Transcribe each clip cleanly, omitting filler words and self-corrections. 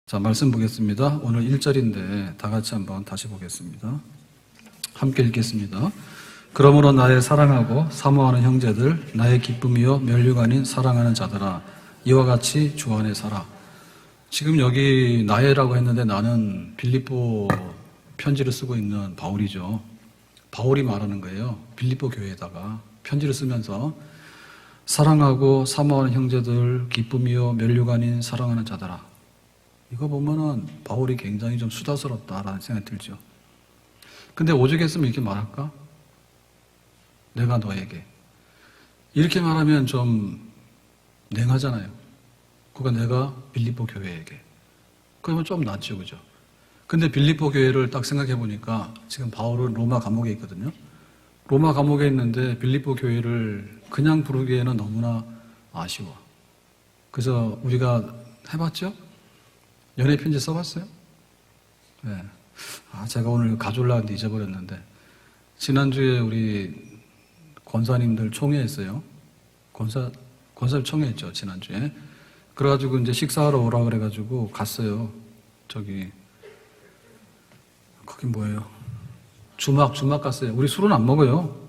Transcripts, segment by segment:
자, 말씀 보겠습니다. 오늘 1절인데 다 같이 한번 다시 보겠습니다. 함께 읽겠습니다. 그러므로 나의 사랑하고 사모하는 형제들, 나의 기쁨이요 면류가 아닌 사랑하는 자들아, 이와 같이 주 안에 살아. 지금 여기 나의라고 했는데 나는 빌립보 편지를 쓰고 있는 바울이죠. 바울이 말하는 거예요. 빌립보 교회에다가 편지를 쓰면서 사랑하고 사모하는 형제들, 기쁨이요 면류가 아닌 사랑하는 자들아. 이거 보면은 바울이 굉장히 좀 수다스럽다라는 생각이 들죠. 근데 오죽했으면 이렇게 말할까? 내가 너에게. 이렇게 말하면 좀 냉하잖아요. 그러니까 내가 빌립보 교회에게. 그러면 좀 낫죠, 그죠? 근데 빌립보 교회를 딱 생각해 보니까 지금 바울은 로마 감옥에 있거든요. 로마 감옥에 있는데 빌립보 교회를 그냥 부르기에는 너무나 아쉬워. 그래서 우리가 해봤죠? 연애 편지 써봤어요? 네. 제가 오늘 가져오려고 했는데 잊어버렸는데, 지난주에 우리 권사님들 총회했어요. 권사님 총회했죠, 지난주에. 그래가지고 이제 식사하러 오라 그래가지고 갔어요. 거기 뭐예요? 주막 갔어요. 우리 술은 안 먹어요.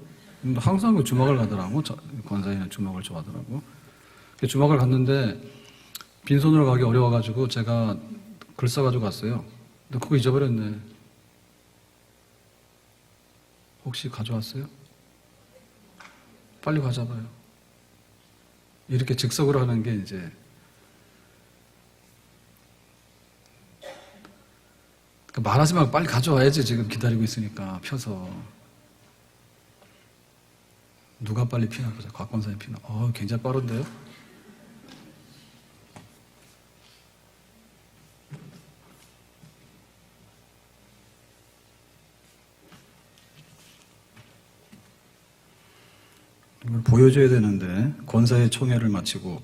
항상 그 주막을 가더라고. 권사님은 주막을 좋아하더라고. 주막을 갔는데, 빈손으로 가기 어려워가지고 제가 글 써가지고 갔어요. 근데 그거 잊어버렸네. 혹시 가져왔어요? 빨리 가져봐요. 이렇게 즉석으로 하는 게 이제 말하지 말고 빨리 가져와야지. 지금 기다리고 있으니까 펴서. 누가 빨리 피나 보자. 곽권사님 피나. 굉장히 빠른데요? 이걸 보여줘야 되는데, 권사의 총회를 마치고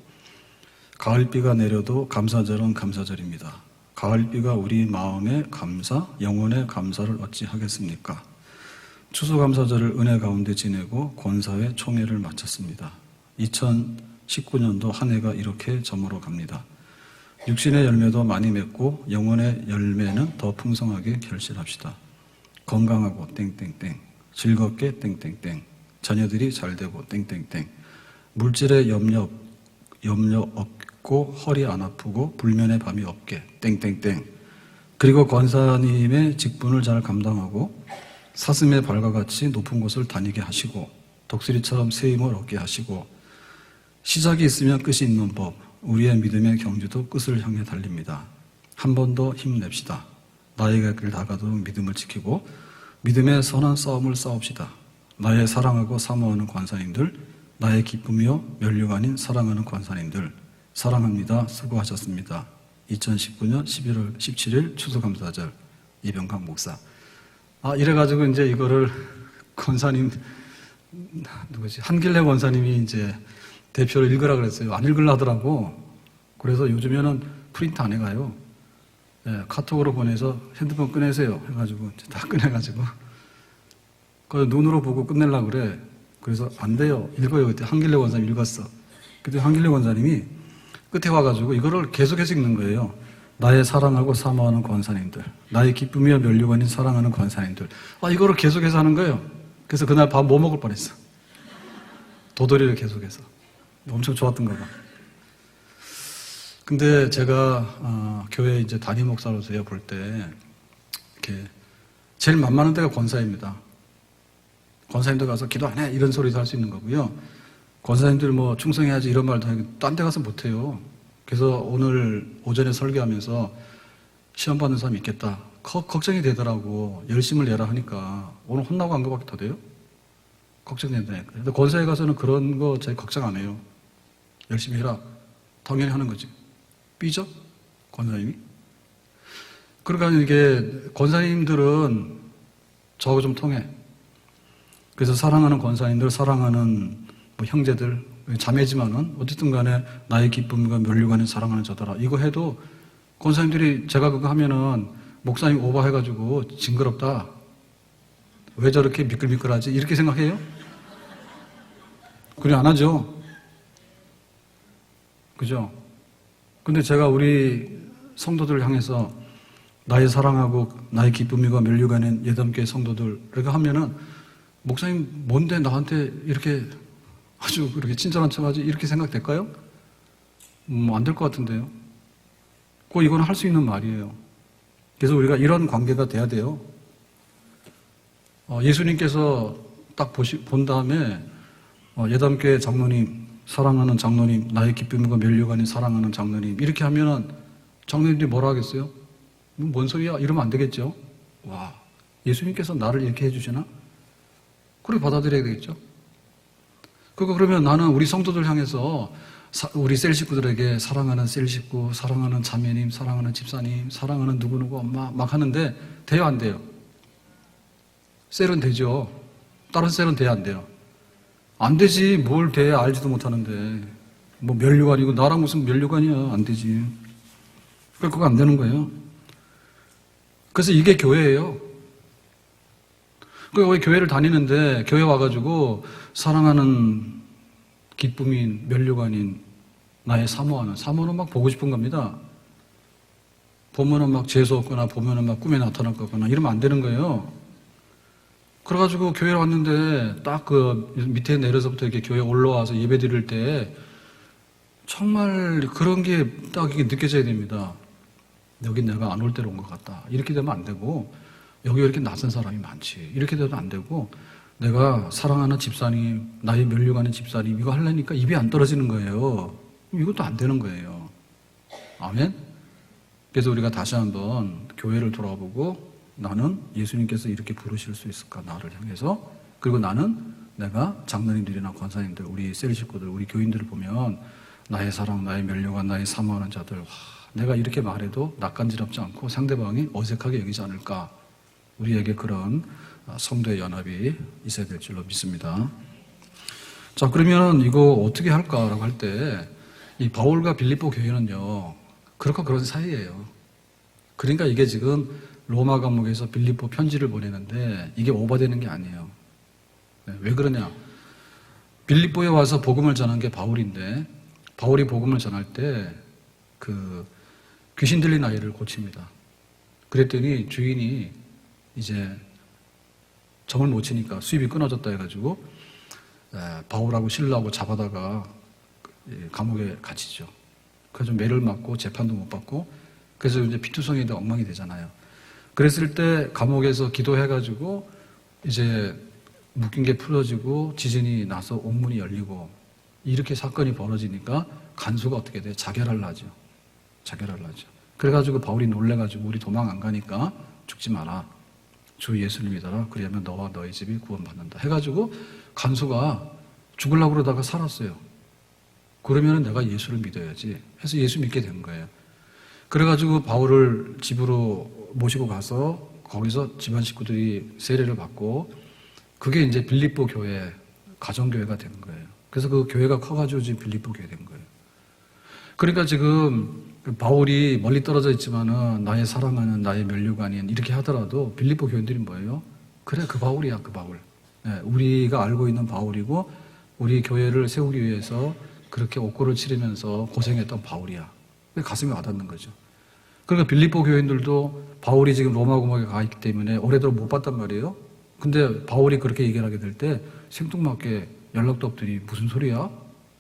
가을비가 내려도 감사절은 감사절입니다. 가을비가 우리 마음의 감사, 영혼의 감사를 어찌 하겠습니까? 추수감사절을 은혜 가운데 지내고 권사의 총회를 마쳤습니다. 2019년도 한 해가 이렇게 저물어 갑니다. 육신의 열매도 많이 맺고 영혼의 열매는 더 풍성하게 결실합시다. 건강하고 땡땡땡, 즐겁게 땡땡땡, 자녀들이 잘 되고 땡땡땡, 물질에 염려 없고 허리 안 아프고 불면의 밤이 없게 땡땡땡, 그리고 권사님의 직분을 잘 감당하고 사슴의 발과 같이 높은 곳을 다니게 하시고 독수리처럼 새 힘을 얻게 하시고 시작이 있으면 끝이 있는 법, 우리의 믿음의 경주도 끝을 향해 달립니다. 한 번 더 힘냅시다. 나의 길 다가도록 믿음을 지키고 믿음의 선한 싸움을 싸웁시다. 나의 사랑하고 사모하는 권사님들, 나의 기쁨이요 면류가 아닌 사랑하는 권사님들, 사랑합니다. 수고하셨습니다. 2019년 11월 17일 추수감사절 이병강 목사. 이래가지고 이제 이거를 권사님, 누구지? 한길래 권사님이 이제 대표를 읽으라 그랬어요. 안 읽으려 하더라고. 그래서 요즘에는 프린트 안 해가요. 카톡으로 보내서 핸드폰 꺼내세요. 해가지고 다 꺼내가지고. 그래서 눈으로 보고 끝내려고 그래. 그래서 안 돼요. 읽어요. 그때 한길래 권사님 읽었어. 그때 한길래 권사님이 끝에 와가지고 이거를 계속해서 읽는 거예요. 나의 사랑하고 사모하는 권사님들, 나의 기쁨이며 면류가 아닌 사랑하는 권사님들. 이거를 계속해서 하는 거예요. 그래서 그날 밥 뭐 먹을 뻔했어. 도돌이를 계속해서. 엄청 좋았던 거가. 근데 제가 교회 이제 담임 목사로서요 볼 때 이렇게 제일 만만한 데가 권사입니다. 권사님들 가서 기도 안 해 이런 소리도 할 수 있는 거고요. 권사님들 뭐 충성해야지 이런 말도 하고 딴 데 가서 못 해요. 그래서 오늘 오전에 설교하면서 시험 받는 사람이 있겠다. 걱정이 되더라고. 열심을 내라 하니까 오늘 혼나고 간 거밖에 더 돼요? 걱정된다니까. 근데 권사에 가서는 그런 거 제 걱정 안 해요. 열심히 해라. 당연히 하는 거지. 삐져? 권사님이? 그러니까 이게 권사님들은 저하고 좀 통해. 그래서 사랑하는 권사님들, 사랑하는 뭐 형제들, 자매지만은 어쨌든 간에 나의 기쁨과 면류가 아닌 사랑하는 자더라. 이거 해도 권사님들이 제가 그거 하면은 목사님 오버해가지고 징그럽다. 왜 저렇게 미끌미끌하지? 이렇게 생각해요? 그래 안 하죠. 그죠? 근데 제가 우리 성도들 향해서 나의 사랑하고 나의 기쁨이고 면류가 있는 예담교회 성도들 이렇게 하면은 목사님 뭔데 나한테 이렇게 아주 그렇게 친절한 척하지 이렇게 생각될까요? 안 될 것 같은데요. 꼭 이건 할 수 있는 말이에요. 그래서 우리가 이런 관계가 돼야 돼요. 예수님께서 딱 본 다음에 예담교회 장로님, 사랑하는 장로님, 나의 기쁨과 면류가 있는 사랑하는 장로님 이렇게 하면은 장로님들이 뭐라 하겠어요? 뭔 소리야? 이러면 안 되겠죠. 와, 예수님께서 나를 이렇게 해주시나? 그렇게 받아들여야 되겠죠. 그러면 나는 우리 성도들 향해서 우리 셀 식구들에게 사랑하는 셀 식구, 사랑하는 자매님, 사랑하는 집사님, 사랑하는 누구누구 엄마 막 하는데 돼요, 안 돼요? 셀은 되죠. 다른 셀은 돼요, 안 돼요? 안 되지. 뭘 돼? 알지도 못하는데. 뭐 면류관이고 나랑 무슨 면류관이야. 안 되지. 그거 안 되는 거예요. 그래서 이게 교회예요. 왜 교회를 다니는데 교회 와가지고 사랑하는 기쁨인 면류관인 나의 사모는 막 보고 싶은 겁니다. 보면은 막 재수 없거나 보면은 막 꿈에 나타날 거거나 이러면 안 되는 거예요. 그래가지고 교회에 왔는데 딱 그 밑에 내려서부터 이렇게 교회 올라와서 예배 드릴 때 정말 그런 게 딱 이게 느껴져야 됩니다. 여기 내가 안 올 때로 온 것 같다. 이렇게 되면 안 되고 여기 왜 이렇게 낯선 사람이 많지. 이렇게 되면 안 되고 내가 사랑하는 집사님, 나의 면류관인 집사님 이거 하려니까 입이 안 떨어지는 거예요. 이것도 안 되는 거예요. 아멘? 그래서 우리가 다시 한번 교회를 돌아보고 나는 예수님께서 이렇게 부르실 수 있을까 나를 향해서 그리고 나는 내가 장로님들이나 권사님들 우리 셀 식구들 우리 교인들을 보면 나의 사랑 나의 면류관 나의 사모하는 자들 내가 이렇게 말해도 낯간지럽지 않고 상대방이 어색하게 여기지 않을까 우리에게 그런 성도의 연합이 있어야 될 줄로 믿습니다. 자 그러면 이거 어떻게 할까라고 할 때 이 바울과 빌립보 교회는요 그렇고 그런 사이예요. 그러니까 이게 지금 로마 감옥에서 빌립보 편지를 보내는데 이게 오버되는 게 아니에요. 왜 그러냐? 빌립보에 와서 복음을 전한 게 바울인데 바울이 복음을 전할 때 그 귀신 들린 아이를 고칩니다. 그랬더니 주인이 이제 정을 못 치니까 수입이 끊어졌다 해가지고 바울하고 실라하고 잡아다가 감옥에 갇히죠. 그래서 매를 맞고 재판도 못 받고 그래서 이제 피투성이도 엉망이 되잖아요. 그랬을 때 감옥에서 기도해가지고 이제 묶인 게 풀어지고 지진이 나서 옥문이 열리고 이렇게 사건이 벌어지니까 간수가 어떻게 돼? 자결을 하죠. 그래가지고 바울이 놀래가지고 우리 도망 안 가니까 죽지 마라. 주 예수를 믿어라. 그러면 너와 너희 집이 구원받는다. 해가지고 간수가 죽으려고 그러다가 살았어요. 그러면 내가 예수를 믿어야지. 해서 예수 믿게 된 거예요. 그래가지고 바울을 집으로 모시고 가서 거기서 집안 식구들이 세례를 받고 그게 이제 빌립보 교회, 가정교회가 된 거예요. 그래서 그 교회가 커가지고 지금 빌립보 교회 된 거예요. 그러니까 지금 바울이 멀리 떨어져 있지만은 나의 사랑하는 나의 면류관인 이렇게 하더라도 빌립보 교인들이 뭐예요? 그래 그 바울이야 그 바울. 네, 우리가 알고 있는 바울이고 우리 교회를 세우기 위해서 그렇게 옥고를 치르면서 고생했던 바울이야. 가슴이 와닿는 거죠. 그러니까 빌립보 교인들도 바울이 지금 로마 감옥에 가 있기 때문에 오래도록 못 봤단 말이에요. 근데 바울이 그렇게 얘기를 하게 될 때 생뚱맞게 연락도 없더니 무슨 소리야?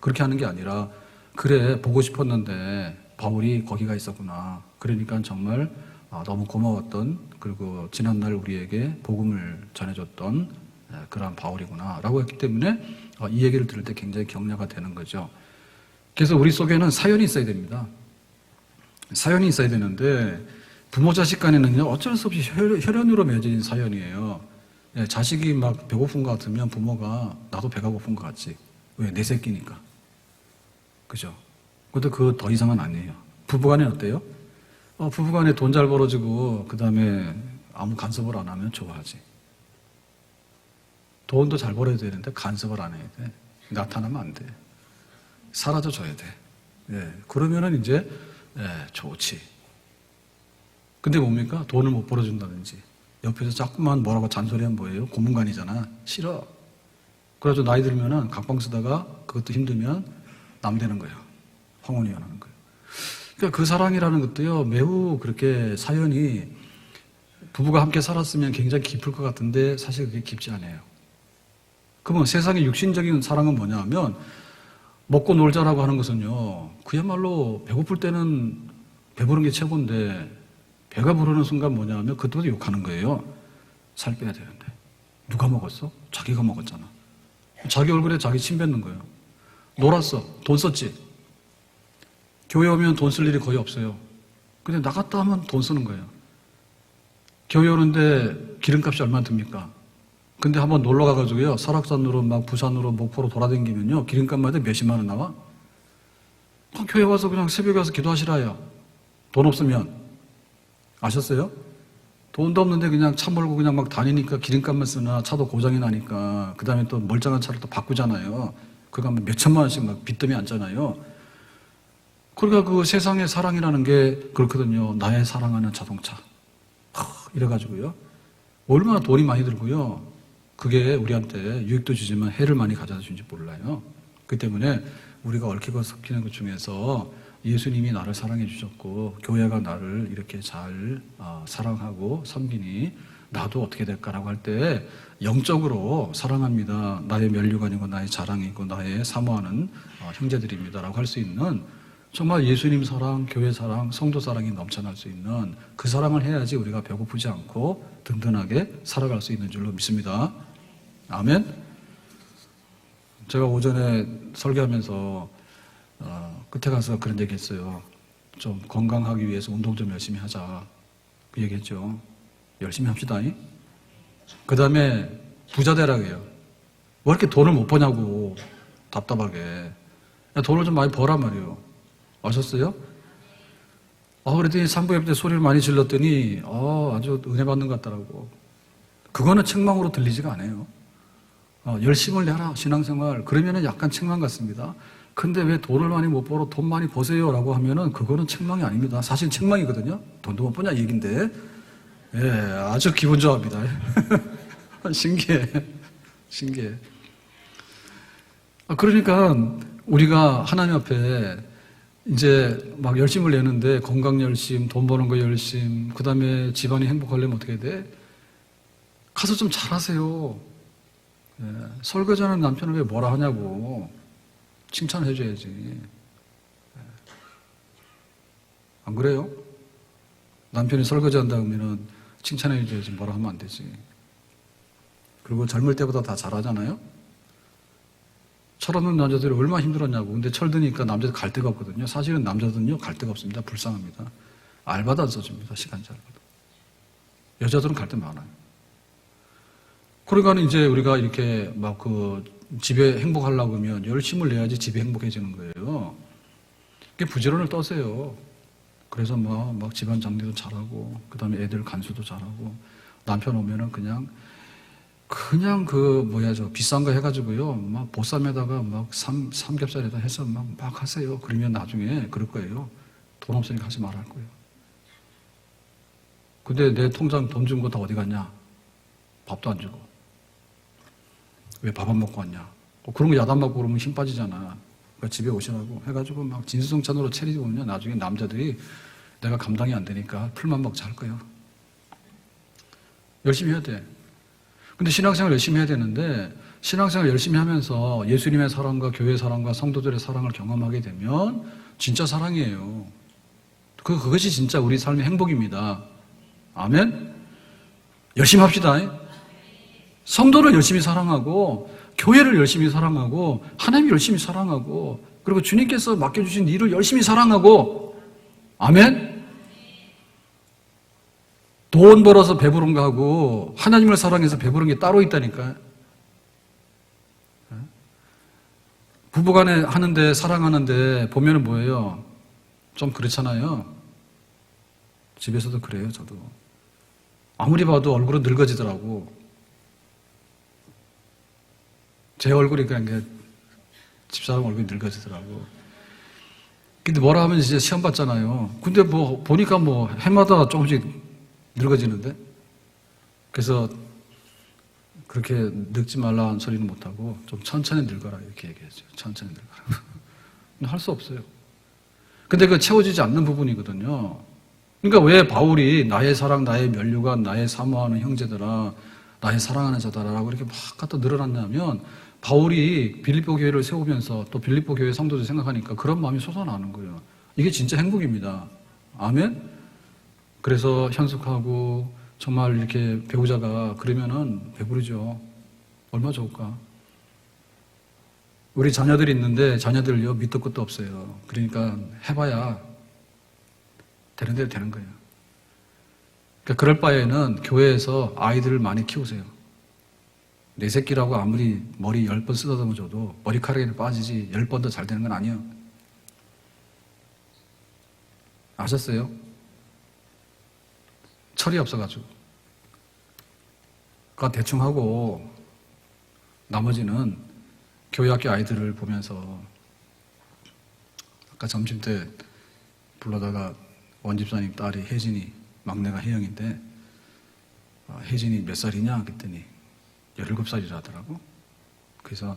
그렇게 하는 게 아니라 그래 보고 싶었는데 바울이 거기가 있었구나. 그러니까 정말 너무 고마웠던 그리고 지난날 우리에게 복음을 전해줬던 그런 바울이구나 라고 했기 때문에 이 얘기를 들을 때 굉장히 격려가 되는 거죠. 그래서 우리 속에는 사연이 있어야 됩니다. 사연이 있어야 되는데 부모 자식 간에는요 어쩔 수 없이 혈연으로 맺어진 사연이에요. 자식이 막 배고픈 것 같으면 부모가 나도 배가 고픈 것 같지. 왜? 내 새끼니까. 그죠? 근데 그거 더 이상은 아니에요. 부부간에 어때요? 부부간에 돈 잘 벌어지고 그 다음에 아무 간섭을 안 하면 좋아하지. 돈도 잘 벌어야 되는데 간섭을 안 해야 돼. 나타나면 안 돼. 사라져줘야 돼. 그러면은 이제 좋지. 근데 뭡니까? 돈을 못 벌어준다든지 옆에서 자꾸만 뭐라고 잔소리하면 뭐예요? 고문관이잖아. 싫어. 그래가지고 나이 들면은 각방 쓰다가 그것도 힘들면 남 되는 거예요. 황혼이혼하는 거예요. 그러니까 그 사랑이라는 것도요, 매우 그렇게 사연이 부부가 함께 살았으면 굉장히 깊을 것 같은데 사실 그게 깊지 않아요. 그러면 세상의 육신적인 사랑은 뭐냐 하면 먹고 놀자라고 하는 것은요, 그야말로 배고플 때는 배부른 게 최고인데 배가 부르는 순간 뭐냐 하면 그때부터 욕하는 거예요. 살 빼야 되는데. 누가 먹었어? 자기가 먹었잖아. 자기 얼굴에 자기 침 뱉는 거예요. 놀았어. 돈 썼지. 교회 오면 돈 쓸 일이 거의 없어요. 근데 나갔다 하면 돈 쓰는 거예요. 교회 오는데 기름값이 얼마나 듭니까? 근데 한번 놀러 가가지고요, 설악산으로 막 부산으로 목포로 돌아다니면요, 기름값만 해도 몇십만 원 나와? 교회 와서 그냥 새벽에 와서 기도하시라요. 돈 없으면. 아셨어요? 돈도 없는데 그냥 차 몰고 그냥 막 다니니까 기름값만 쓰나 차도 고장이 나니까 그 다음에 또 멀쩡한 차를 또 바꾸잖아요. 그거 하면 몇 천만 원씩 막 빚더미 앉잖아요. 그러니까 그 세상의 사랑이라는 게 그렇거든요. 나의 사랑하는 자동차. 이래가지고요. 얼마나 돈이 많이 들고요. 그게 우리한테 유익도 주지만 해를 많이 가져다 주는지 몰라요. 그 때문에 우리가 얽히고 섞이는 것 중에서 예수님이 나를 사랑해 주셨고 교회가 나를 이렇게 잘 사랑하고 섬기니 나도 어떻게 될까라고 할 때 영적으로 사랑합니다. 나의 면류관이고 나의 자랑이고 나의 사모하는 형제들입니다라고 할 수 있는 정말 예수님 사랑, 교회 사랑, 성도 사랑이 넘쳐날 수 있는 그 사랑을 해야지 우리가 배고프지 않고 든든하게 살아갈 수 있는 줄로 믿습니다. 아멘. 제가 오전에 설교하면서 끝에 가서 그런 얘기 했어요. 좀 건강하기 위해서 운동 좀 열심히 하자. 그 얘기 했죠. 열심히 합시다. 그 다음에 부자 되라고 해요. 왜 이렇게 돈을 못 버냐고 답답하게. 돈을 좀 많이 버란 말이에요. 아셨어요? 그랬더니 산부인과 때 소리를 많이 질렀더니 아주 은혜 받는 것 같더라고. 그거는 책망으로 들리지가 않아요. 열심을 내라 신앙생활 그러면은 약간 책망 같습니다. 근데 왜 돈을 많이 못 벌어 돈 많이 버세요 라고 하면은 그거는 책망이 아닙니다. 사실 책망이거든요. 돈도 못 버냐 얘긴데 예, 아주 기분 좋아합니다. 신기해. 그러니까 우리가 하나님 앞에 이제 막 열심을 내는데 건강 열심, 돈 버는 거 열심, 그 다음에 집안이 행복하려면 어떻게 돼? 가서 좀 잘하세요. 예, 설거지하는 남편을 왜 뭐라 하냐고 칭찬을 해줘야지. 예. 안 그래요? 남편이 설거지한다 그러면은 칭찬해줘야지 뭐라 하면 안 되지. 그리고 젊을 때보다 다 잘하잖아요? 철없는 남자들이 얼마나 힘들었냐고. 근데 철드니까 남자들 갈 데가 없거든요. 사실은 남자들은요, 갈 데가 없습니다. 불쌍합니다. 알바도 안 써줍니다. 시간제 알바도. 여자들은 갈 데 많아요. 그러니까 이제 우리가 이렇게 막 집에 행복하려고 하면 열심을 내야지 집이 행복해지는 거예요. 그게 부지런을 떠세요. 그래서 막 집안 정리도 잘하고, 그 다음에 애들 간수도 잘하고, 남편 오면은 그냥 비싼 거 해가지고요. 막 보쌈에다가 막 삼겹살에다 해서 막 하세요. 그러면 나중에 그럴 거예요. 돈 없으니까 하지 말할 거예요. 근데 내 통장 돈 준 거 다 어디 갔냐? 밥도 안 주고. 왜 밥 안 먹고 왔냐? 그런 거 야단 맞고 그러면 힘 빠지잖아. 그러니까 집에 오시라고 해가지고 막 진수성찬으로 차리고 오면 나중에 남자들이 내가 감당이 안 되니까 풀만 먹자 할 거예요. 열심히 해야 돼. 근데 신앙생활 열심히 해야 되는데 신앙생활 열심히 하면서 예수님의 사랑과 교회 사랑과 성도들의 사랑을 경험하게 되면 진짜 사랑이에요. 그것이 진짜 우리 삶의 행복입니다. 아멘? 열심히 합시다. 성도를 열심히 사랑하고 교회를 열심히 사랑하고 하나님을 열심히 사랑하고 그리고 주님께서 맡겨주신 일을 열심히 사랑하고 아멘? 돈 벌어서 배부른 거하고 하나님을 사랑해서 배부른 게 따로 있다니까요. 부부간에 하는데 사랑하는데 보면은 뭐예요? 좀 그렇잖아요. 집에서도 그래요. 저도 아무리 봐도 얼굴은 늙어지더라고. 제 얼굴이 그냥 집사람 얼굴이 늙어지더라고. 근데 뭐라 하면 이제 시험 봤잖아요. 근데 보니까 해마다 조금씩 늙어지는데? 그래서 그렇게 늙지 말라는 소리는 못하고 좀 천천히 늙어라 이렇게 얘기했죠. 천천히 늙어라. 할 수 없어요. 근데 그 채워지지 않는 부분이거든요. 그러니까 왜 바울이 나의 사랑, 나의 면류관, 나의 사모하는 형제들아, 나의 사랑하는 자들아라고 이렇게 막 갖다 늘어났냐면 바울이 빌립보 교회를 세우면서 또 빌립보 교회 성도들 생각하니까 그런 마음이 솟아나는 거예요. 이게 진짜 행복입니다. 아멘? 그래서 현숙하고 정말 이렇게 배우자가 그러면은 배부르죠. 얼마나 좋을까? 우리 자녀들이 있는데 자녀들요 밑도 끝도 없어요. 그러니까 해봐야 되는 대로 되는 거예요. 그러니까 그럴 바에는 교회에서 아이들을 많이 키우세요. 내 새끼라고 아무리 머리 10번 쓰다듬어 줘도 머리카락에는 빠지지 10번 더 잘 되는 건 아니에요. 아셨어요? 철이 없어가지고. 그러니까 대충 하고 나머지는 교회학교 아이들을 보면서 아까 점심 때 불러다가 원집사님 딸이 혜진이, 막내가 혜영인데 혜진이 몇 살이냐 그랬더니 17살이라 하더라고. 그래서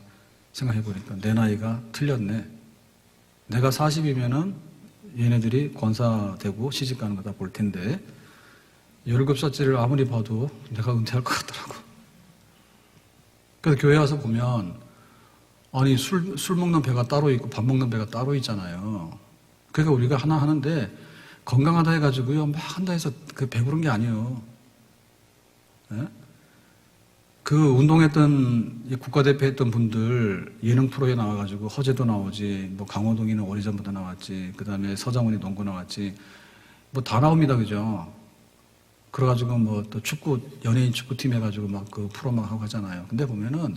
생각해보니까 내 나이가 틀렸네. 내가 40이면은 얘네들이 권사되고 시집가는 거다 볼 텐데 17살짜리를 아무리 봐도 내가 은퇴할 것 같더라고. 그래서 교회 와서 보면 아니 술 먹는 배가 따로 있고 밥 먹는 배가 따로 있잖아요. 그러니까 우리가 하나 하는데 건강하다 해가지고요 막 한다 해서 그 배부른 게 아니에요. 네? 그 운동했던 국가대표 했던 분들 예능 프로에 나와가지고 허재도 나오지, 뭐 강호동이는 오래전부터 나왔지, 그 다음에 서장훈이 농구 나왔지, 뭐 다 나옵니다, 그죠? 그래가지고 뭐 또 축구 연예인 축구팀 해가지고 막 그 프로 막 하고 하잖아요. 근데 보면은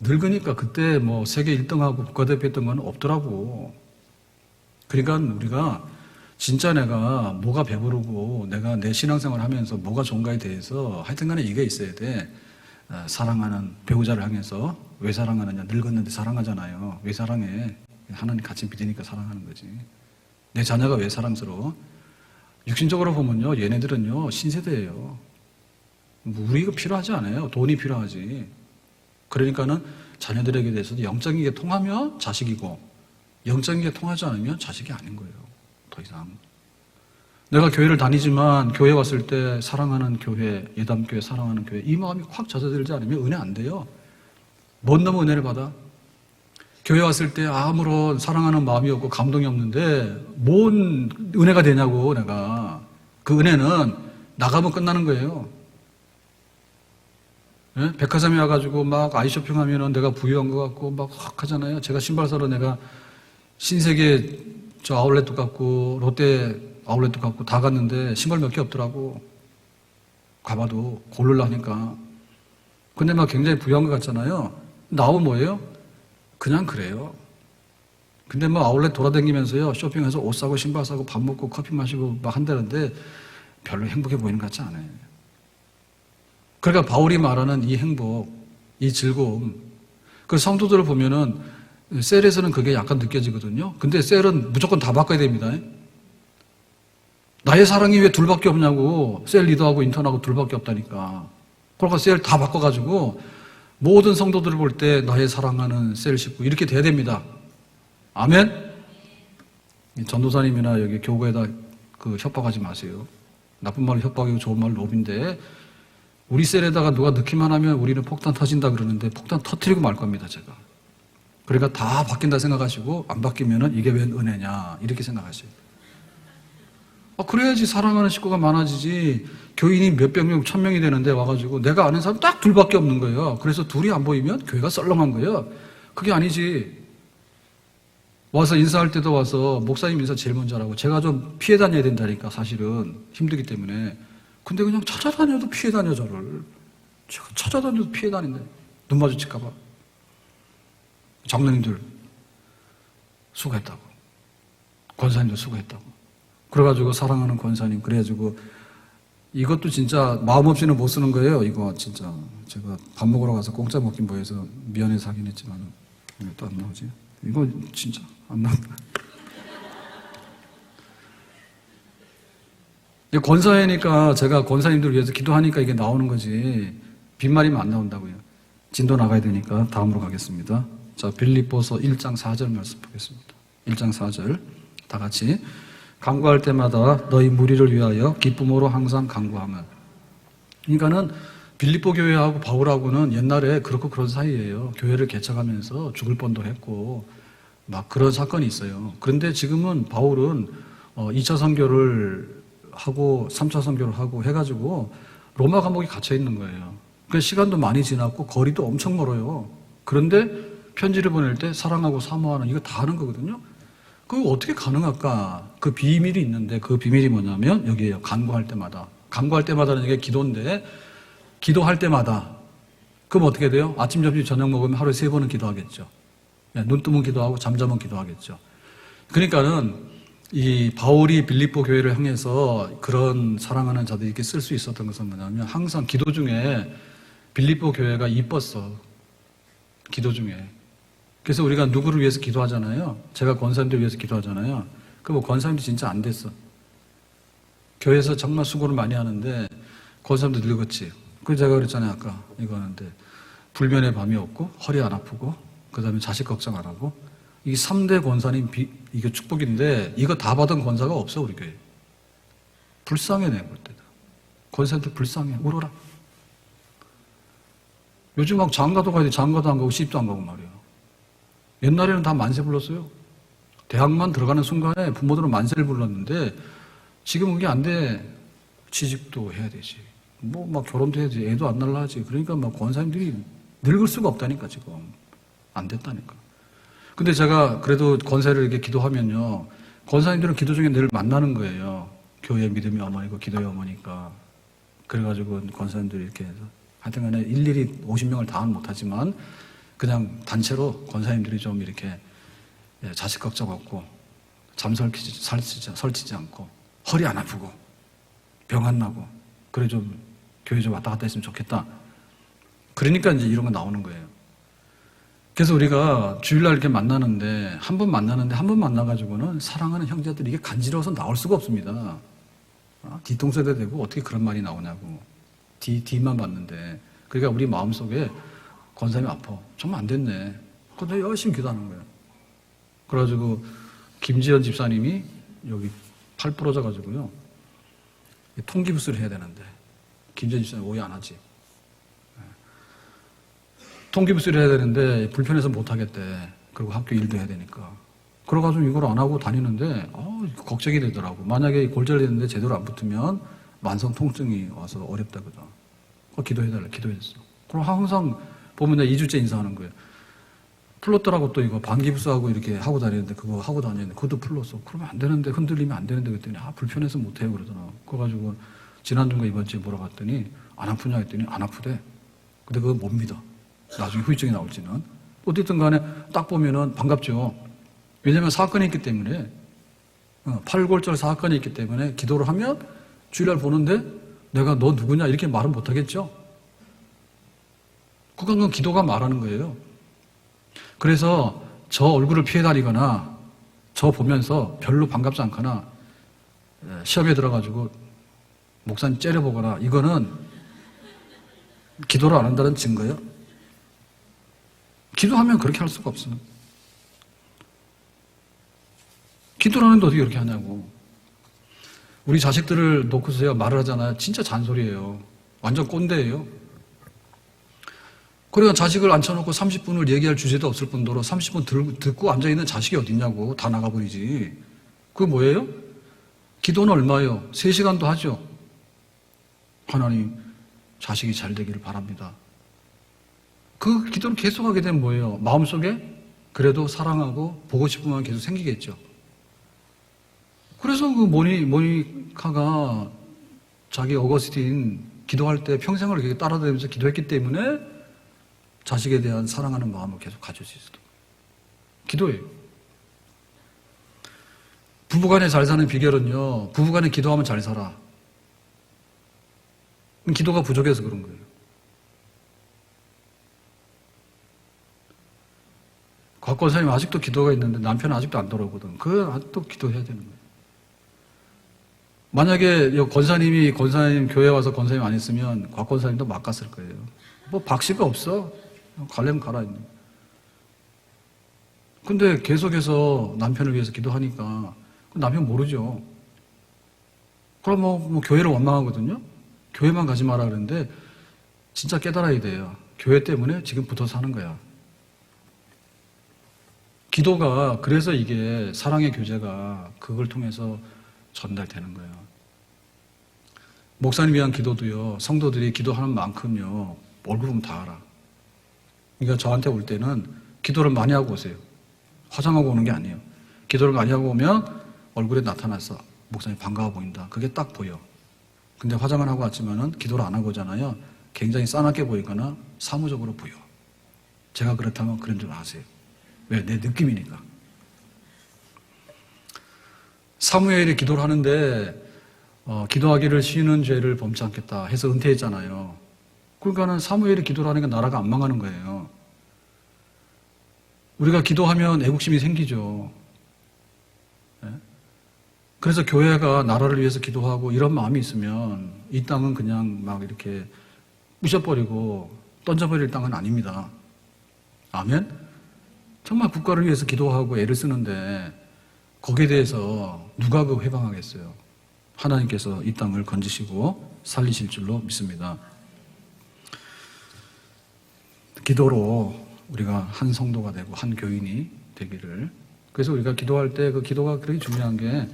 늙으니까 그때 뭐 세계 1등하고 국가대표 했던 건 없더라고. 그러니까 우리가 진짜 내가 뭐가 배부르고 내가 내 신앙생활 하면서 뭐가 좋은가에 대해서 하여튼 간에 이게 있어야 돼. 사랑하는 배우자를 향해서 왜 사랑하느냐? 늙었는데 사랑하잖아요. 왜 사랑해? 하나님 같이 믿으니까 사랑하는 거지. 내 자녀가 왜 사랑스러워? 육신적으로 보면요, 얘네들은요 신세대예요. 뭐 우리 이거 필요하지 않아요. 돈이 필요하지. 그러니까는 자녀들에게 대해서도 영적인 게 통하면 자식이고 영적인 게 통하지 않으면 자식이 아닌 거예요. 더 이상. 내가 교회를 다니지만 교회 왔을 때 사랑하는 교회, 예담교회 사랑하는 교회 이 마음이 확 젖어들지 않으면 은혜 안 돼요. 뭔 놈의 은혜를 받아? 교회 왔을 때 아무런 사랑하는 마음이 없고 감동이 없는데 뭔 은혜가 되냐고 내가. 그 은혜는 나가면 끝나는 거예요. 예? 백화점에 와가지고 막 아이쇼핑 하면은 내가 부유한 것 같고 막 하잖아요. 제가 신발 사러 내가 신세계 저 아울렛도 갔고 롯데 아울렛도 갔고 다 갔는데 신발 몇 개 없더라고. 가봐도 고르려 하니까. 근데 막 굉장히 부유한 것 같잖아요. 나오면 뭐예요? 그냥 그래요. 근데 뭐 아울렛 돌아다니면서요 쇼핑해서 옷 사고 신발 사고 밥 먹고 커피 마시고 막 한다는데 별로 행복해 보이는 것 같지 않아요. 그러니까 바울이 말하는 이 행복, 이 즐거움, 그 성도들을 보면은 셀에서는 그게 약간 느껴지거든요. 근데 셀은 무조건 다 바꿔야 됩니다. 나의 사랑이 왜 둘밖에 없냐고. 셀 리더하고 인턴하고 둘밖에 없다니까. 그러니까 셀 다 바꿔가지고 모든 성도들을 볼 때 나의 사랑하는 셀 식구 이렇게 돼야 됩니다. 아멘? 전도사님이나 여기 교구에다 그 협박하지 마세요. 나쁜 말로 협박이고 좋은 말로 로비인데 우리 셀에다가 누가 넣기만 하면 우리는 폭탄 터진다 그러는데 폭탄 터뜨리고 말 겁니다, 제가. 그러니까 다 바뀐다 생각하시고 안 바뀌면은 이게 웬 은혜냐 이렇게 생각하세요. 그래야지 사랑하는 식구가 많아지지. 교인이 몇백 명, 1000명이 되는데 와가지고 내가 아는 사람 딱 둘밖에 없는 거예요. 그래서 둘이 안 보이면 교회가 썰렁한 거예요. 그게 아니지. 와서 인사할 때도 와서 목사님 인사 제일 먼저 하라고. 제가 좀 피해 다녀야 된다니까 사실은 힘들기 때문에. 근데 그냥 찾아다녀도 피해 다녀 저를. 제가 찾아다녀도 피해 다닌대. 눈 마주칠까 봐. 장로님들 수고했다고. 권사님들 수고했다고. 그래가지고 사랑하는 권사님 그래가지고 이것도 진짜 마음 없이는 못 쓰는 거예요. 이거 진짜 제가 밥 먹으러 가서 공짜 먹긴 뭐해서 미안해서 하긴 했지만 왜 또 안 나오지? 이거 진짜 안 나온다. 권사회니까 제가 권사님들 위해서 기도하니까 이게 나오는 거지 빈말이면 안 나온다고요. 진도 나가야 되니까 다음으로 가겠습니다. 자, 빌립보서 1장 4절 말씀 보겠습니다. 1장 4절 다 같이. 간구할 때마다 너희 무리를 위하여 기쁨으로 항상 간구하면. 그러니까는 빌립보 교회하고 바울하고는 옛날에 그렇고 그런 사이예요. 교회를 개척하면서 죽을 뻔도 했고 막 그런 사건이 있어요. 그런데 지금은 바울은 2차 선교를 하고 3차 선교를 하고 해가지고 로마 감옥에 갇혀 있는 거예요. 그 시간도 많이 지났고 거리도 엄청 멀어요. 그런데 편지를 보낼 때 사랑하고 사모하는 이거 다 하는 거거든요. 그거 어떻게 가능할까? 그 비밀이 있는데 그 비밀이 뭐냐면 여기에요. 간구할 때마다. 간구할 때마다는 이게 기도인데 기도할 때마다 그럼 어떻게 돼요? 아침, 점심, 저녁 먹으면 하루에 3번은 기도하겠죠. 눈 뜨면 기도하고 잠자면 기도하겠죠. 그러니까는 이 바울이 빌립보 교회를 향해서 그런 사랑하는 자들이 이렇게 쓸 수 있었던 것은 뭐냐면 항상 기도 중에 빌립보 교회가 이뻤어. 기도 중에. 그래서 우리가 누구를 위해서 기도하잖아요. 제가 권사님들 위해서 기도하잖아요. 그 뭐 권사님도 진짜 안 됐어. 교회에서 정말 수고를 많이 하는데 권사님도 늙었지. 그 제가 그랬잖아요. 아까 이거 하는데 불면의 밤이 없고 허리 안 아프고 그 다음에 자식 걱정 안 하고 이 3대 권사님 이게 축복인데 이거 다 받은 권사가 없어 우리 교회. 불쌍해 내가 볼 때도. 권사님들 불쌍해. 울어라. 요즘 막 장가도 가야 돼. 장가도 안 가고 시집도 안 가고 말이야. 옛날에는 다 만세 불렀어요. 대학만 들어가는 순간에 부모들은 만세를 불렀는데 지금은 그게 안 돼. 취직도 해야 되지. 뭐 막 결혼도 해야지. 애도 안 날라 하지. 그러니까 막 권사님들이 늙을 수가 없다니까 지금. 안 됐다니까. 근데 제가 그래도 권사를 이렇게 기도하면요. 권사님들은 기도 중에 늘 만나는 거예요. 교회 믿음의 어머니고 기도의 어머니까. 그래가지고 권사님들이 이렇게 해서 하여튼 간에 일일이 50명을 다는 못하지만 그냥 단체로 권사님들이 좀 이렇게 자식 걱정 없고 잠 설치지 않고 허리 안 아프고 병 안 나고 그래 좀 교회 좀 왔다 갔다 했으면 좋겠다. 그러니까 이제 이런 거 나오는 거예요. 그래서 우리가 주일날 이렇게 만나는데 한 번 만나가지고는 사랑하는 형제들이 이게 간지러워서 나올 수가 없습니다. 뒤통수에다 대고 어떻게 그런 말이 나오냐고. 뒤만 봤는데. 그러니까 우리 마음속에 권사님이 아파. 정말 안 됐네. 근데 열심히 기도하는 거예요. 그래가지고 김지연 집사님이 여기 팔 부러져가지고요. 통기부스를 해야 되는데 김지연 집사님 오해 안 하지. 통기부스를 해야 되는데 불편해서 못 하겠대. 그리고 학교 일도 해야 되니까. 그래가지고 이걸 안 하고 다니는데 걱정이 되더라고. 만약에 골절됐는데 제대로 안 붙으면 만성 통증이 와서 어렵다거든. 기도해달라. 기도했어. 그럼 항상 보면 내가 2주째 인사하는 거예요. 플로터라고 또 이거 반기부스하고 이렇게 하고 다니는데 그거 하고 다니는데 그것도 풀렀어. 그러면 안 되는데 흔들리면 안 되는데 그랬더니 불편해서 못해요 그러더라. 그래가지고 지난주인가 이번 주에 물어봤더니 안 아프냐 했더니 안 아프대. 근데 그거 못 믿어. 나중에 후유증이 나올지는. 어쨌든 간에 딱 보면은 반갑죠. 왜냐면 사건이 있기 때문에 팔골절 사건이 있기 때문에 기도를 하면 주일날 보는데 내가 너 누구냐 이렇게 말은 못하겠죠. 그건 기도가 말하는 거예요. 그래서 저 얼굴을 피해 다니거나 저 보면서 별로 반갑지 않거나 시험에 들어가지고 목사님 째려보거나 이거는 기도를 안 한다는 증거예요. 기도하면 그렇게 할 수가 없어요. 기도를 하는데 어떻게 그렇게 하냐고. 우리 자식들을 놓고서야 말을 하잖아요. 진짜 잔소리예요. 완전 꼰대예요. 그러니까 자식을 앉혀놓고 30분을 얘기할 주제도 없을 뿐더러 30분 듣고 앉아있는 자식이 어딨냐고. 다 나가버리지. 그게 뭐예요? 기도는 얼마예요? 3시간도 하죠. 하나님, 자식이 잘 되기를 바랍니다. 그 기도를 계속하게 되면 뭐예요? 마음속에 그래도 사랑하고 보고 싶은 마음이 계속 생기겠죠. 그래서 그 모니카가 자기 어거스틴 기도할 때 평생을 이렇게 따라다니면서 기도했기 때문에 자식에 대한 사랑하는 마음을 계속 가질 수 있어요. 기도예요. 부부간에 잘 사는 비결은요, 부부간에 기도하면 잘 살아. 기도가 부족해서 그런 거예요. 곽권사님 아직도 기도가 있는데 남편은 아직도 안 돌아오거든. 또 기도해야 되는 거예요. 만약에 권사님 교회 와서 권사님 안 했으면 곽권사님도 막 갔을 거예요. 뭐 박씨가 없어. 가려면 가라. 근데 계속해서 남편을 위해서 기도하니까 남편 모르죠. 그럼 뭐 교회를 원망하거든요. 교회만 가지 마라 그러는데 진짜 깨달아야 돼요. 교회 때문에 지금 붙어서 하는 거야. 기도가 그래서 이게 사랑의 교제가 그걸 통해서 전달되는 거예요. 목사님 위한 기도도요. 성도들이 기도하는 만큼요. 얼굴 보면 다 알아. 그러니까 저한테 올 때는 기도를 많이 하고 오세요. 화장하고 오는 게 아니에요. 기도를 많이 하고 오면 얼굴에 나타나서 목사님 반가워 보인다. 그게 딱 보여. 근데 화장을 하고 왔지만은 기도를 안 하고 오잖아요. 굉장히 싸납게 보이거나 사무적으로 보여. 제가 그렇다면 그런 줄 아세요. 왜? 내 느낌이니까. 사무엘이 기도를 하는데 기도하기를 쉬는 죄를 범치 않겠다 해서 은퇴했잖아요. 그러니까는 사무엘이 기도를 하니까 나라가 안 망하는 거예요. 우리가 기도하면 애국심이 생기죠. 네? 그래서 교회가 나라를 위해서 기도하고 이런 마음이 있으면 이 땅은 그냥 막 이렇게 부셔버리고 던져버릴 땅은 아닙니다. 아멘? 정말 국가를 위해서 기도하고 애를 쓰는데 거기에 대해서 누가 그 회방하겠어요? 하나님께서 이 땅을 건지시고 살리실 줄로 믿습니다. 기도로 우리가 한 성도가 되고 한 교인이 되기를. 그래서 우리가 기도할 때 그 기도가 그렇게 중요한 게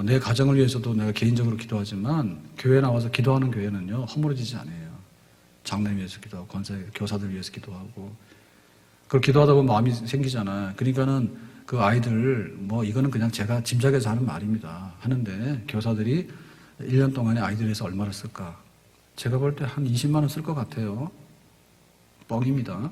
내 가정을 위해서도 내가 개인적으로 기도하지만 교회 나와서 기도하는 교회는요 허물어지지 않아요. 장로님 위해서 기도하고 권사 교사들 위해서 기도하고 그걸 기도하다 보면 마음이 생기잖아요. 그러니까는 그 아이들 뭐 이거는 그냥 제가 짐작해서 하는 말입니다. 하는데 교사들이 1년 동안에 아이들 위해서 얼마를 쓸까? 제가 볼 때 한 20만 원 쓸 것 같아요. 뻥입니다.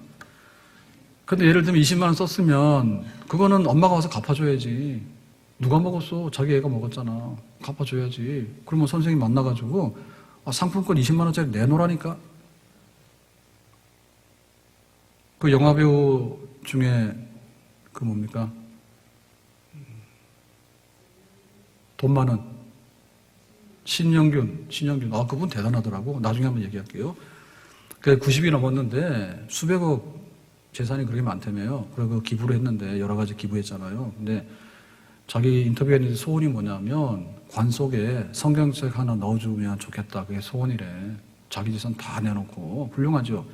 근데 예를 들면 20만 원 썼으면 그거는 엄마가 와서 갚아줘야지. 누가 먹었어? 자기 애가 먹었잖아. 갚아줘야지. 그러면 선생님 만나가지고 상품권 20만 원짜리 내놓으라니까. 그 영화배우 중에 그 뭡니까? 돈 많은 신영균. 그분 대단하더라고. 나중에 한번 얘기할게요. 90이 넘었는데 수백억 재산이 그렇게 많다며요. 그리고 기부를 했는데 여러 가지 기부했잖아요. 근데 자기 인터뷰했는데 소원이 뭐냐면 관 속에 성경책 하나 넣어주면 좋겠다. 그게 소원이래. 자기 재산 다 내놓고. 훌륭하죠.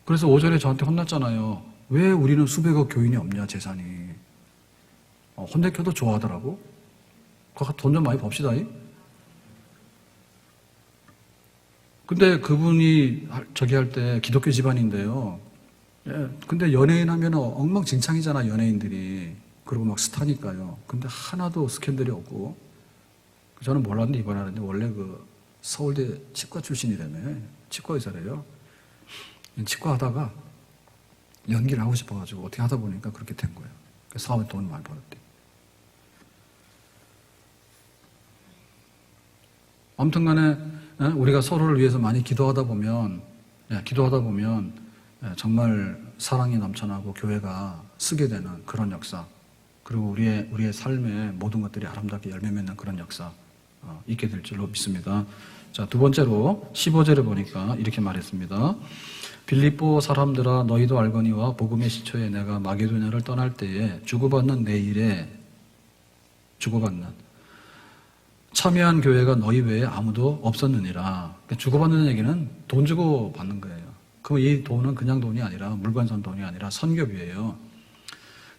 그래서 오전에 저한테 혼났잖아요. 왜 우리는 수백억 교인이 없냐 재산이. 혼내켜도 좋아하더라고. 그거 돈 좀 많이 법시다. 근데 그분이 저기 할 때 기독교 집안인데요. 예, 근데 연예인 하면 엉망진창이잖아, 연예인들이. 그리고 막 스타니까요. 근데 하나도 스캔들이 없고. 저는 몰랐는데 이번에 하는데 원래 그 서울대 치과 출신이라며. 치과 의사래요. 치과 하다가 연기를 하고 싶어가지고 어떻게 하다 보니까 그렇게 된 거예요. 사업에 돈을 많이 벌었대. 아무튼 간에 우리가 서로를 위해서 많이 기도하다 보면 정말 사랑이 넘쳐나고 교회가 쓰게 되는 그런 역사, 그리고 우리의 삶의 모든 것들이 아름답게 열매 맺는 그런 역사 있게 될 줄로 믿습니다. 자, 두 번째로 15절에 보니까 이렇게 말했습니다. 빌립보 사람들아 너희도 알거니와 복음의 시초에 내가 마게도냐를 떠날 때에 주고받는 내 일에 참여한 교회가 너희 외에 아무도 없었느니라. 그러니까 주고받는 얘기는 돈 주고 받는 거예요. 그럼 이 돈은 그냥 돈이 아니라 물건선 돈이 아니라 선교비예요.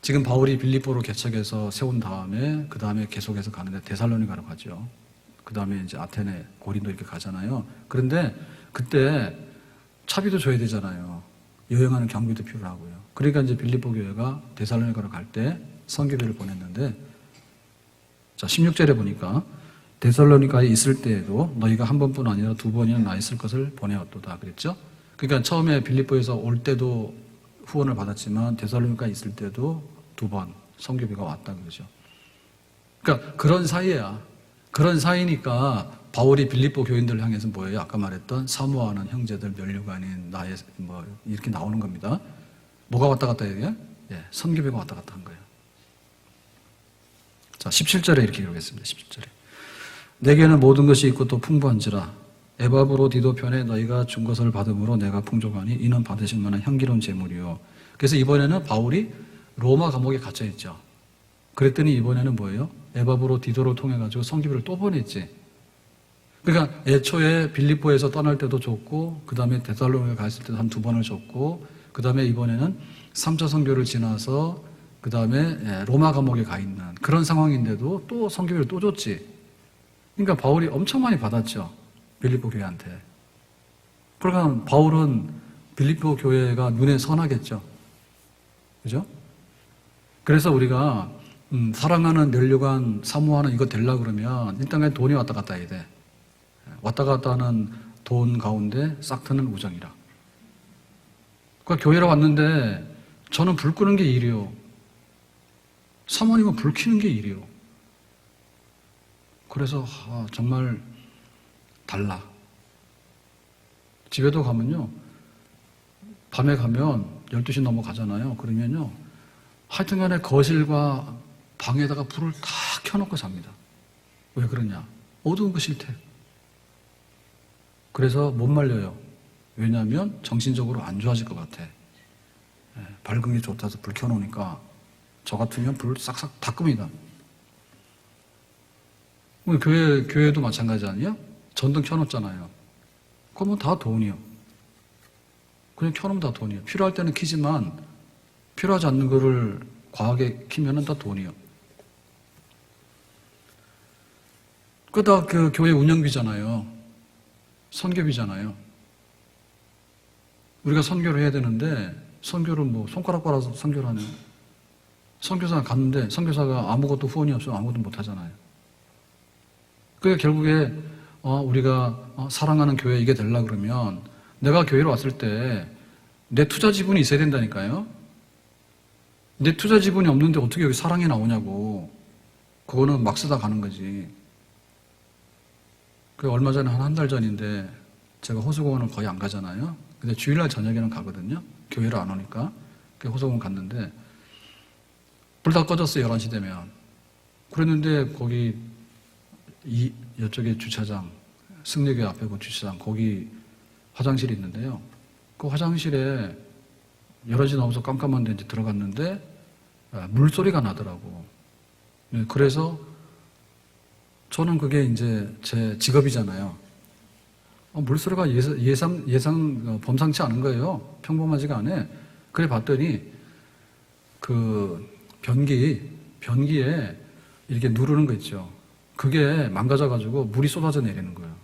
지금 바울이 빌립보로 개척해서 세운 다음에 그 다음에 계속해서 가는데 데살로니가로 가죠. 그 다음에 이제 아테네, 고린도 이렇게 가잖아요. 그런데 그때 차비도 줘야 되잖아요. 여행하는 경비도 필요하고요. 그러니까 이제 빌립보 교회가 데살로니가로 갈 때 선교비를 보냈는데, 자 16절에 보니까 데살로니가에 있을 때에도 너희가 한 번뿐 아니라 두 번이나 나 있을 것을 보내었도다 그랬죠. 그러니까 처음에 빌립보에서 올 때도 후원을 받았지만 데살로니가에 있을 때도 두 번 선교비가 왔다 그러죠. 그러니까 그런 사이야. 그런 사이니까 바울이 빌립보 교인들을 향해서 뭐예요? 아까 말했던 사모하는 형제들 면류가 아닌 나의 뭐 이렇게 나오는 겁니다. 뭐가 왔다 갔다 해요? 예, 선교비가 왔다 갔다 한 거예요. 자, 17절에 이렇게 기록했습니다. 17절에 내게는 모든 것이 있고 또 풍부한지라 에바브로 디도 편에 너희가 준 것을 받음으로 내가 풍족하니 이는 받으실 만한 향기로운 제물이요. 그래서 이번에는 바울이 로마 감옥에 갇혀 있죠. 그랬더니 이번에는 뭐예요? 에바브로 디도를 통해 가지고 성기비를 또 보냈지. 그러니까 애초에 빌립보에서 떠날 때도 줬고, 그 다음에 데살로니가 갔을 때도 한 2번을 줬고, 그 다음에 이번에는 3차 선교를 지나서 그 다음에 로마 감옥에 가 있는 그런 상황인데도 또 성교비를 또 줬지. 그러니까 바울이 엄청 많이 받았죠. 빌립보 교회한테. 그러니까 바울은 빌립보 교회가 눈에 선하겠죠. 그죠? 그래서 우리가 사랑하는, 면류관, 사모하는 이거 되려고 그러면 일단 그냥 돈이 왔다 갔다 해야 돼. 왔다 갔다 하는 돈 가운데 싹 트는 우정이라. 그러니까 교회로 왔는데 저는 불 끄는 게 일이요. 사모님은 불 켜는 게 일이요. 그래서 정말 달라. 집에도 가면요. 밤에 가면 12시 넘어가잖아요. 그러면요. 하여튼간에 거실과 방에다가 불을 다 켜놓고 잡니다. 왜 그러냐? 어두운 거 싫대. 그래서 못 말려요. 왜냐하면 정신적으로 안 좋아질 것 같아. 밝은 게 좋다서 불 켜놓으니까 저 같으면 불 싹싹 다 끕니다. 교회도 마찬가지 아니에요? 전등 켜놓잖아요. 그러면 다 돈이요. 그냥 켜놓으면 다 돈이에요. 필요할 때는 켜지만 필요하지 않는 거를 과하게 켜면 다 돈이요. 그다 그 교회 운영비잖아요. 선교비잖아요. 우리가 선교를 해야 되는데 선교를 뭐 손가락 빨아서 선교를 하네요. 선교사 갔는데 선교사가 아무것도 후원이 없으면 아무것도 못 하잖아요. 그게 결국에 우리가 사랑하는 교회 이게 되려고 그러면 내가 교회로 왔을 때 내 투자 지분이 있어야 된다니까요. 내 투자 지분이 없는데 어떻게 여기 사랑이 나오냐고. 그거는 막 쓰다 가는 거지. 그 얼마 전에 한 달 전인데 제가 호수공원을 거의 안 가잖아요. 근데 주일날 저녁에는 가거든요. 교회를 안 오니까. 그 호수공원 갔는데 불 다 꺼졌어요. 11시 되면. 그랬는데 거기 이쪽에 주차장, 승려교회 앞에 그 주차장, 거기 화장실이 있는데요. 그 화장실에 11시 넘어서 깜깜한데 이제 들어갔는데 물소리가 나더라고. 그래서 저는 그게 이제 제 직업이잖아요. 물소리가 범상치 않은 거예요. 평범하지가 않아. 그래 봤더니 그 변기에 이렇게 누르는 거 있죠. 그게 망가져가지고 물이 쏟아져 내리는 거예요.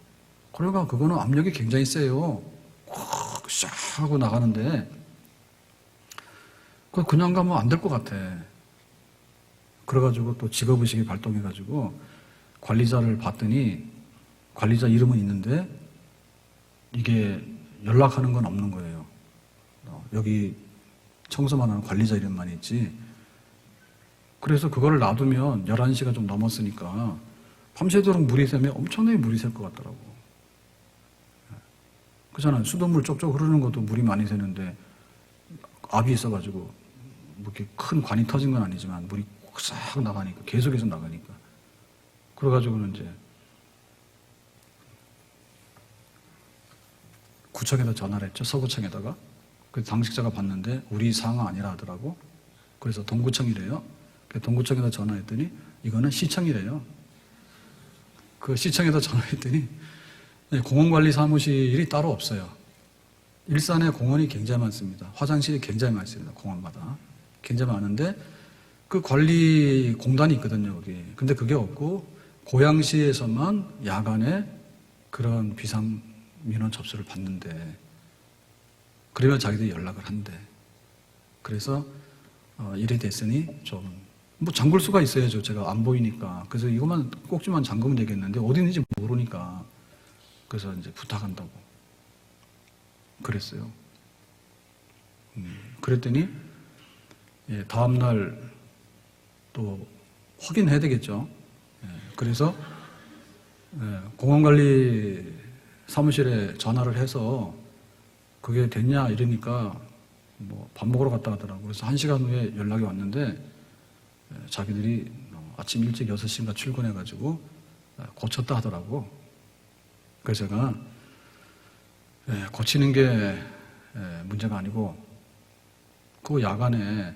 그러니까 그거는 압력이 굉장히 세요. 샥 하고 나가는데 그냥 가면 안 될 것 같아. 그래가지고 또 직업의식이 발동해가지고 관리자를 봤더니 관리자 이름은 있는데 이게 연락하는 건 없는 거예요. 여기 청소만 하는 관리자 이름만 있지. 그래서 그거를 놔두면 11시가 좀 넘었으니까 밤새도록 물이 새면 엄청나게 물이 셀 것 같더라고. 그렇잖아요. 수돗물 쪽쪽 흐르는 것도 물이 많이 새는데 압이 있어가지고 뭐 이렇게 큰 관이 터진 건 아니지만 물이 싹 나가니까 계속해서 나가니까 그래가지고는 이제 구청에다 전화를 했죠. 서구청에다가. 그래서 당직자가 봤는데 우리 상황 아니라 하더라고. 그래서 동구청이래요. 동구청에다 전화했더니 이거는 시청이래요. 그 시청에다 전화했더니 공원관리 사무실이 따로 없어요. 일산에 공원이 굉장히 많습니다. 화장실이 굉장히 많습니다. 공원마다. 굉장히 많은데 그 관리 공단이 있거든요. 여기. 근데 그게 없고 고양시에서만 야간에 그런 비상민원 접수를 받는데 그러면 자기들이 연락을 한대. 그래서 이래 됐으니 좀 뭐 잠글 수가 있어야죠. 제가 안 보이니까. 그래서 이것만 꼭지만 잠그면 되겠는데 어디 있는지 모르니까 그래서 이제 부탁한다고 그랬어요. 그랬더니 다음날 또 확인해야 되겠죠. 그래서 공원관리 사무실에 전화를 해서 그게 됐냐 이러니까 뭐 밥 먹으러 갔다 하더라고요. 그래서 1시간 후에 연락이 왔는데 자기들이 아침 일찍 6시인가 출근해가지고 고쳤다 하더라고. 그래서 제가 고치는 게 문제가 아니고 그 야간에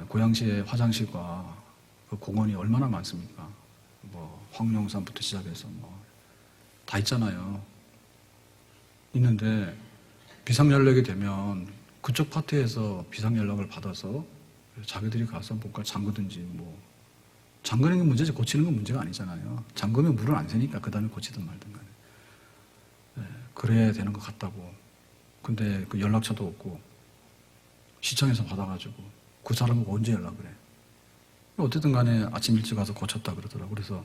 고양시의 화장실과 그 공원이 얼마나 많습니까? 뭐 황룡산부터 시작해서 뭐 다 있잖아요. 있는데 비상연락이 되면 그쪽 파트에서 비상연락을 받아서 자기들이 가서 뭔가 잠그든지 뭐 잠그는 게 문제지 고치는 건 문제가 아니잖아요. 잠그면 물은 안 새니까 그 다음에 고치든 말든 간에. 네, 그래야 되는 것 같다고. 근데 그 연락처도 없고 시청에서 받아가지고 그 사람은 언제 연락을 해? 어쨌든 간에 아침 일찍 가서 고쳤다 그러더라고요. 그래서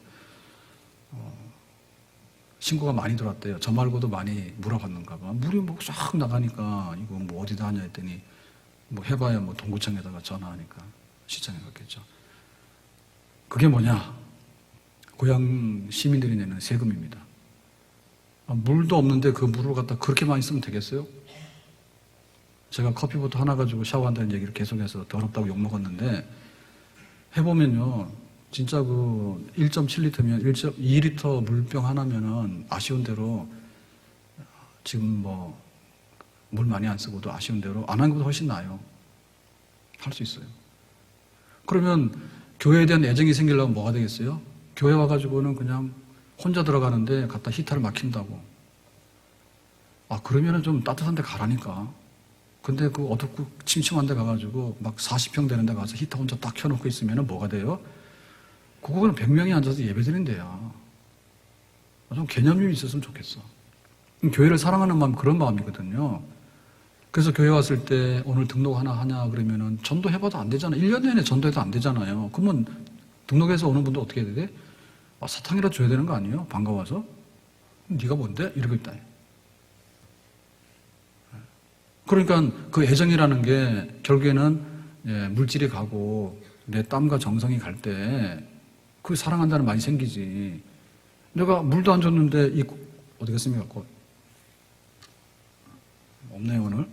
신고가 많이 들어왔대요. 저 말고도 많이 물어봤는가 봐. 물이 뭐 싹 나가니까 이거 뭐 어디다 하냐 했더니 뭐 해봐야 뭐 동구청에다가 전화하니까 시청에 갔겠죠. 그게 뭐냐? 고향 시민들이 내는 세금입니다. 물도 없는데 그 물을 갖다 그렇게 많이 쓰면 되겠어요? 제가 커피부터 하나 가지고 샤워한다는 얘기를 계속해서 더럽다고 욕먹었는데 해보면요 진짜 그 1.7리터면 1.2리터 물병 하나면은 아쉬운 대로 지금 뭐 물 많이 안 쓰고도 아쉬운 대로 안 하는 것보다 훨씬 나아요. 할 수 있어요. 그러면 교회에 대한 애정이 생기려면 뭐가 되겠어요? 교회 와가지고는 그냥 혼자 들어가는데 갖다 히터를 막힌다고. 그러면은 좀 따뜻한 데 가라니까. 근데 그 어둡고 침침한 데 가가지고 막 40평 되는 데 가서 히터 혼자 딱 켜놓고 있으면은 뭐가 돼요? 그거는 100명이 앉아서 예배 드린대요. 좀 개념이 있었으면 좋겠어. 교회를 사랑하는 마음 그런 마음이거든요. 그래서 교회 왔을 때 오늘 등록 하나 하냐 그러면은 전도해봐도 안 되잖아요. 1년 내내 전도해도 안 되잖아요. 그러면 등록해서 오는 분도 어떻게 해야 돼? 사탕이라도 줘야 되는 거 아니에요? 반가워서? 네가 뭔데? 이러고 있다. 그러니까 그 애정이라는 게 결국에는 물질이 가고 내 땀과 정성이 갈 때 그 사랑한다는 말이 생기지. 내가 물도 안 줬는데 어디 갔습니까? 꽃 없네요 오늘.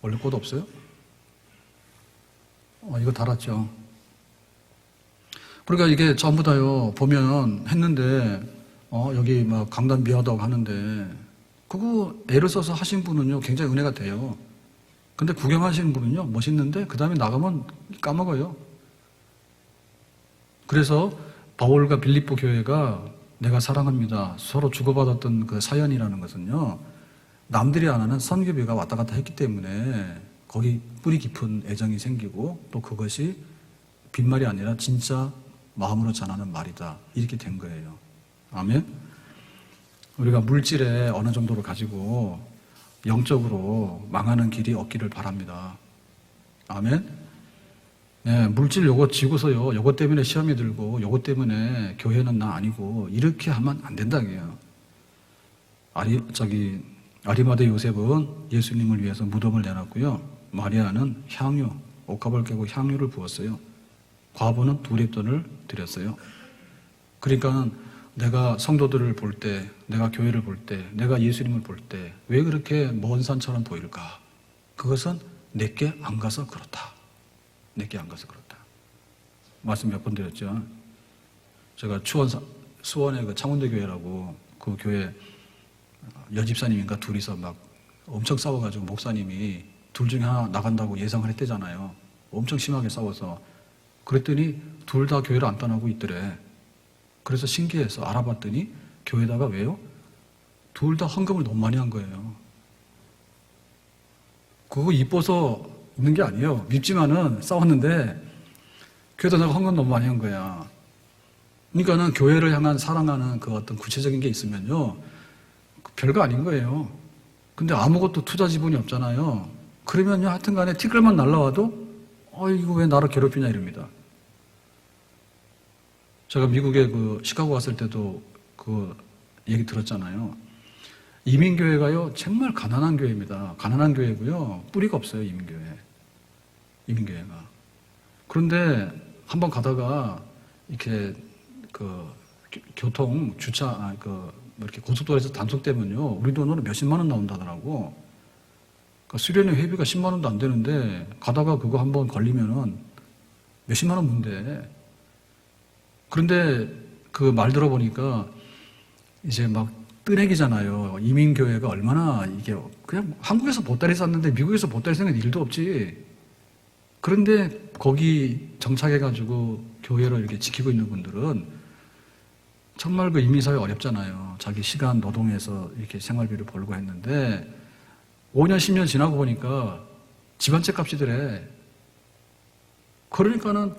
원래 꽃 없어요? 이거 달았죠. 그러니까 이게 전부 다요 보면 했는데 여기 막 강단 미화다고 하는데 그거 애를 써서 하신 분은요 굉장히 은혜가 돼요. 근데 구경하시는 분은요 멋있는데 그 다음에 나가면 까먹어요. 그래서 바울과 빌립보 교회가 내가 사랑합니다 서로 주고받았던 그 사연이라는 것은요 남들이 안 하는 선교비가 왔다 갔다 했기 때문에 거기 뿌리 깊은 애정이 생기고 또 그것이 빈말이 아니라 진짜 마음으로 전하는 말이다 이렇게 된 거예요. 아멘. 우리가 물질에 어느 정도를 가지고 영적으로 망하는 길이 없기를 바랍니다. 아멘. 네, 물질 요거 지고서요 요거 때문에 시험이 들고 요거 때문에 교회는 나 아니고 이렇게 하면 안 된다고요. 아리마대 요셉은 예수님을 위해서 무덤을 내놨고요. 마리아는 향유, 옷값을 깨고 향유를 부었어요. 과부는 두립돈을 드렸어요. 그러니까 내가 성도들을 볼 때, 내가 교회를 볼 때, 내가 예수님을 볼 때 왜 그렇게 먼 산처럼 보일까? 그것은 내게 안 가서 그렇다. 내게 안 가서 그렇다. 말씀 몇 번 드렸죠. 제가 수원의 그 창원대 교회라고 그 교회 여집사님인가 둘이서 막 엄청 싸워가지고 목사님이 둘 중에 하나 나간다고 예상을 했대잖아요. 엄청 심하게 싸워서. 그랬더니 둘 다 교회를 안 떠나고 있더래. 그래서 신기해서 알아봤더니 교회다가 왜요? 둘 다 헌금을 너무 많이 한 거예요. 그거 이뻐서 있는 게 아니에요. 밉지만은 싸웠는데 교회다가 헌금 너무 많이 한 거야. 그러니까는 교회를 향한 사랑하는 그 어떤 구체적인 게 있으면요. 별거 아닌 거예요. 근데 아무것도 투자 지분이 없잖아요. 그러면요, 하여튼 간에 티끌만 날라와도, 이거 왜 나를 괴롭히냐 이럽니다. 제가 미국에 시카고 갔을 때도 그 얘기 들었잖아요. 이민교회가요, 정말 가난한 교회입니다. 가난한 교회고요, 뿌리가 없어요, 이민교회가. 그런데 한번 가다가, 이렇게 교통, 주차, 이렇게 고속도로에서 단속되면요, 우리 돈으로 몇십만 원 나온다더라고. 수련회 회비가 10만 원도 안 되는데, 가다가 그거 한번 걸리면은 몇십만 원 문대. 그런데 그 말 들어보니까, 이제 막 뜨내기잖아요. 그런데 거기 정착해가지고 교회를 이렇게 지키고 있는 분들은 정말 그 이민사회 어렵잖아요. 자기 시간 노동해서 이렇게 생활비를 벌고 했는데 5년, 10년 지나고 보니까 집안채 값이 더래. 그러니까는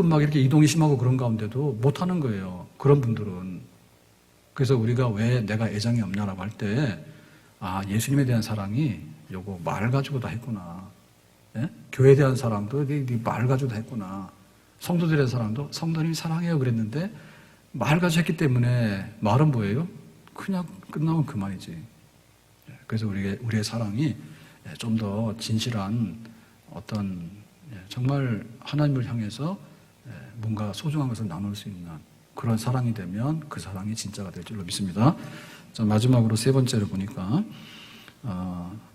막 이렇게 이동이 심하고 그런 가운데도 못 하는 거예요. 그런 분들은. 그래서 우리가 왜 내가 애정이 없냐라고 할 때, 예수님에 대한 사랑이 요거 말 가지고 다 했구나. 예? 교회에 대한 사랑도 네 말 가지고 다 했구나. 성도들에 대한 사랑도 성도님이 사랑해요 그랬는데 말 가지고 했기 때문에 말은 뭐예요? 그냥 끝나면 그만이지. 그래서 우리의 사랑이 좀 더 진실한 어떤 정말 하나님을 향해서 뭔가 소중한 것을 나눌 수 있는 그런 사랑이 되면 그 사랑이 진짜가 될 줄로 믿습니다. 자, 마지막으로 세 번째로 보니까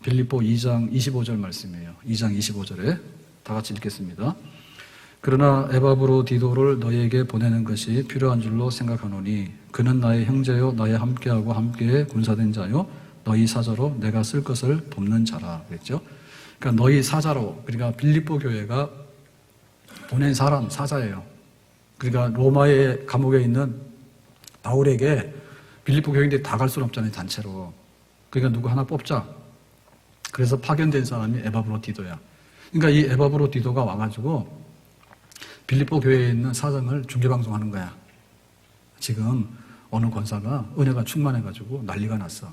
빌립보 2장 25절 말씀이에요. 2장 25절에 다 같이 읽겠습니다. 그러나 에바브로디도를 너희에게 보내는 것이 필요한 줄로 생각하노니 그는 나의 형제요 나의 함께하고 함께 군사된 자요 너희 사자로 내가 쓸 것을 돕는 자라 그랬죠. 그러니까 너희 사자로, 그러니까 빌립보 교회가 보낸 사람 사자예요. 그러니까 로마의 감옥에 있는 바울에게 빌립보 교회인데 다 갈 수는 없잖아요, 단체로. 그러니까 누구 하나 뽑자. 그래서 파견된 사람이 에바브로디도야. 그러니까 이 에바브로디도가 와가지고 빌립보 교회에 있는 사정을 중계방송하는 거야. 지금 어느 권사가 은혜가 충만해가지고 난리가 났어.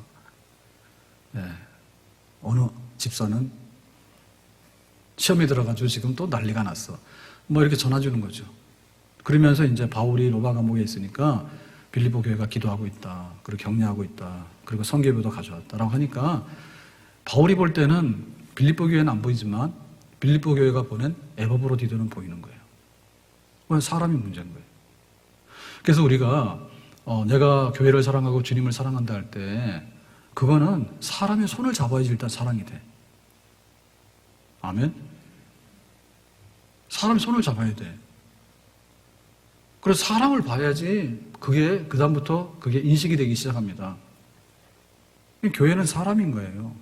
어느 집사는 시험에 들어가지고 지금 또 난리가 났어. 뭐 이렇게 전화주는 거죠. 그러면서 이제 바울이 로마 감옥에 있으니까 빌립보 교회가 기도하고 있다. 그리고 격려하고 있다. 그리고 성경에도 가져왔다라고 하니까 바울이 볼 때는 빌립보 교회는 안 보이지만 빌립보 교회가 보낸 에바브로디도는 보이는 거예요. 그건 사람이 문제인 거예요. 그래서 우리가 내가 교회를 사랑하고 주님을 사랑한다 할 때 그거는 사람의 손을 잡아야지 일단 사랑이 돼. 아멘? 사람의 손을 잡아야 돼. 그래서 사랑을 봐야지 그게 그다음부터 그게 인식이 되기 시작합니다. 교회는 사람인 거예요.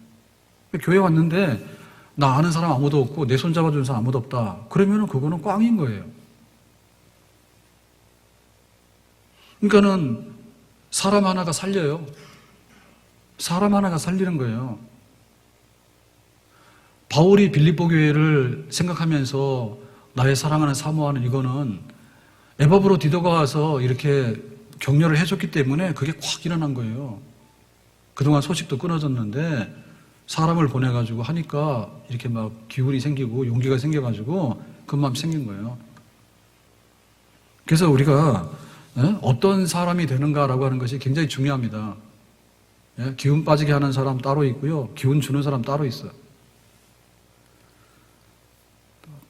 교회 왔는데 나 아는 사람 아무도 없고 내 손 잡아주는 사람 아무도 없다. 그러면은 그거는 꽝인 거예요. 그러니까는 사람 하나가 살려요. 사람 하나가 살리는 거예요. 바울이 빌립보 교회를 생각하면서 나의 사랑하는 사모하는 이거는 에바브로디도가 와서 이렇게 격려를 해줬기 때문에 그게 확 일어난 거예요. 그동안 소식도 끊어졌는데 사람을 보내가지고 하니까 이렇게 막 기운이 생기고 용기가 생겨가지고 그 마음이 생긴 거예요. 그래서 우리가 어떤 사람이 되는가라고 하는 것이 굉장히 중요합니다. 기운 빠지게 하는 사람 따로 있고요. 기운 주는 사람 따로 있어요.